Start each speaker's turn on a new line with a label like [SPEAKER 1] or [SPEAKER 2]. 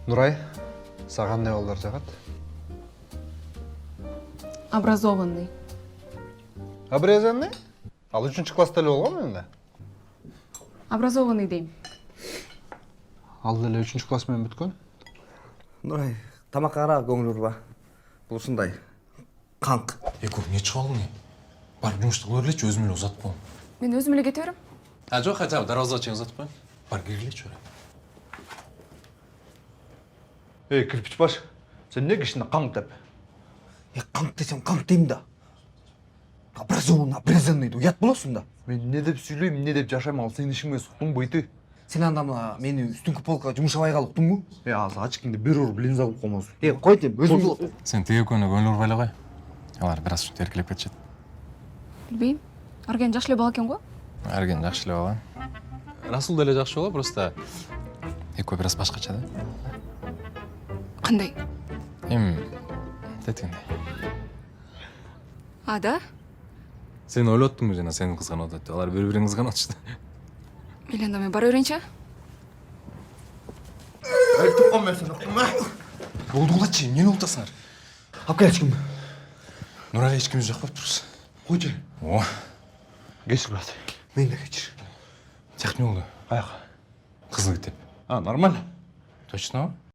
[SPEAKER 1] Нурай, саған не олар жағат?
[SPEAKER 2] Образованный.
[SPEAKER 1] Обрезанный? Ал 3-ші класста әлі болған енді?
[SPEAKER 2] Образованный дейм.
[SPEAKER 1] Ал әлі 3-ші классмен бүткөн?
[SPEAKER 3] Нұрай, тамаққа қара көңіл ұрба. Бұл шындай. Қанқ.
[SPEAKER 4] Көп не шығып алдың не? Барып жұмышты көрілетші, өзім еле ұзатып қойым.
[SPEAKER 2] Мен өзім еле кете берем.
[SPEAKER 4] Жоқ, хотя бы дарвазаға чейін ұзатып қойым. Барып кіргілетші өрі.
[SPEAKER 1] Ей, кірпіш баш, сен не кішінде қанқ деп?
[SPEAKER 3] Қанқ десем қанқ деймін да. Образованный, ұят боласың да.
[SPEAKER 1] Мен не деп сөйлеймін, не деп жашайым, ал сен ішіңе сұқтың бұйты.
[SPEAKER 3] Сен андамла мені үстіңкі полкаға жұмышабай қалып ұқтың мұ?
[SPEAKER 1] Аз ачкіңді бір ұрып линза қылып қомыз.
[SPEAKER 3] Қой деп, өзім...
[SPEAKER 4] Сен теге көні көңіл ұрбайлы ғой. Алар біраз үшін теркілеп кетшеді.
[SPEAKER 2] Білбейм. Арген жақшылы бала екен ғой?
[SPEAKER 4] Әрген жақшылы бала. Расул дәле жақшы бола, просто Еко біраз башқаша да.
[SPEAKER 2] Қандай?
[SPEAKER 4] Тәткендей.
[SPEAKER 2] А, да?
[SPEAKER 4] Сен ойлаттың ба жана сенің қызған отады. Алар бір-бірін қызған отышты.
[SPEAKER 2] Меленда мен бар өренші?
[SPEAKER 3] Әлтіп қон мен сені ұқтың ма?
[SPEAKER 4] Болды құлатшы, нені ұлтасыңар?
[SPEAKER 3] Апқа ешкім.
[SPEAKER 4] Нұрайға ешкіміз жоқ болып тұрыз.
[SPEAKER 3] Қой жер.
[SPEAKER 4] О,
[SPEAKER 1] Кешір, брат.
[SPEAKER 3] Мен де кечір.
[SPEAKER 4] Тек не oldu?
[SPEAKER 1] Қаяқ.
[SPEAKER 4] Қызыл кетеп.
[SPEAKER 1] Нормально.
[SPEAKER 4] Точно?